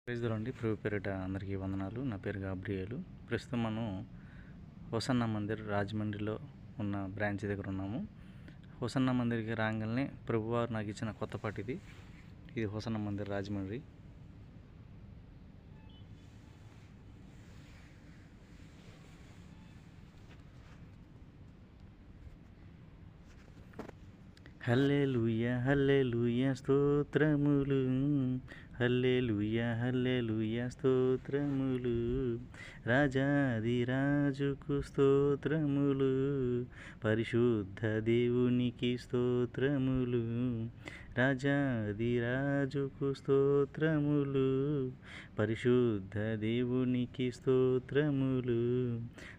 ప్రైజ్లాండి ప్రభు పేరిట అందరికీ వందనాలు. నా పేరు గాబ్రియేలు. ప్రస్తుతం మనం హోసన్నా మందిర్ రాజమండ్రిలో ఉన్న బ్రాంచ్ దగ్గర ఉన్నాము. హోసన్నా మందిర్కి రాగానే ప్రభువారు నాకు ఇచ్చిన కొత్త పాట ఇది హోసన్నా మందిర్ రాజమండ్రి. హల్లెలూయా హల్లెలూయా స్తోత్రములు, హల్లెలూయా హల్లెలూయా స్తోత్రములు, రాజాది రాజుకు స్తోత్రములు, పరిశుద్ధ దేవునికి స్తోత్రములు, రాజాది రాజుకు స్తోత్రములు, పరిశుద్ధ దేవునికి స్తోత్రములు,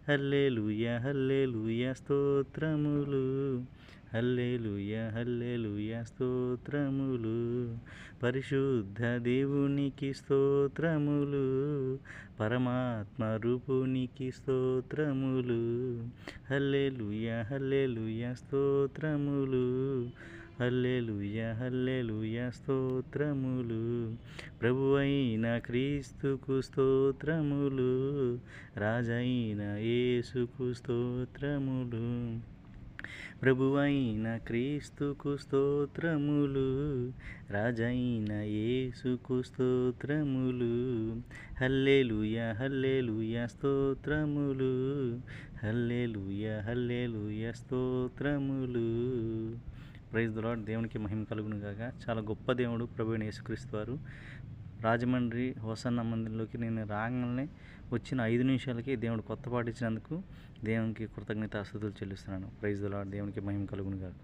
హల్లెలూయా హల్లెలూయా స్తోత్రములు, హల్లెలూయా హల్లెలూయా స్తోత్రములు, పరిశుద్ధ దేవునికి స్తోత్రములు, పరమాత్మ రూపునికి స్తోత్రములు, హల్లెలూయా హల్లెలూయా స్తోత్రములు, హల్లెలూయా హల్లెలూయా స్తోత్రములు, ప్రభువైన క్రీస్తుకు స్తోత్రములు, రాజైన యేసుకు స్తోత్రములు, ప్రభువైన క్రీస్తుకు స్తోత్రములు, రాజైన యేసుకు స్తోత్రములు, హల్లెలూయా హల్లెలూయా స్తోత్రములు, హల్లెలూయా హల్లెలూయా స్తోత్రములు. Praise the Lord. దేవునికి మహిమ కలుగును గాక. చాలా గొప్ప దేవుడు ప్రభువైన యేసుక్రీస్తు వారు. రాజమండ్రి హోసన్నా మందిర్లోకి నేను రాగానే వచ్చిన 5 నిమిషాలకి దేవుడు కొత్త పాట ఇచ్చినందుకు దేవునికి కృతజ్ఞతాస్తుతులు చెల్లిస్తున్నాను. Praise the Lord. దేవునికి మహిమ కలుగును గాక.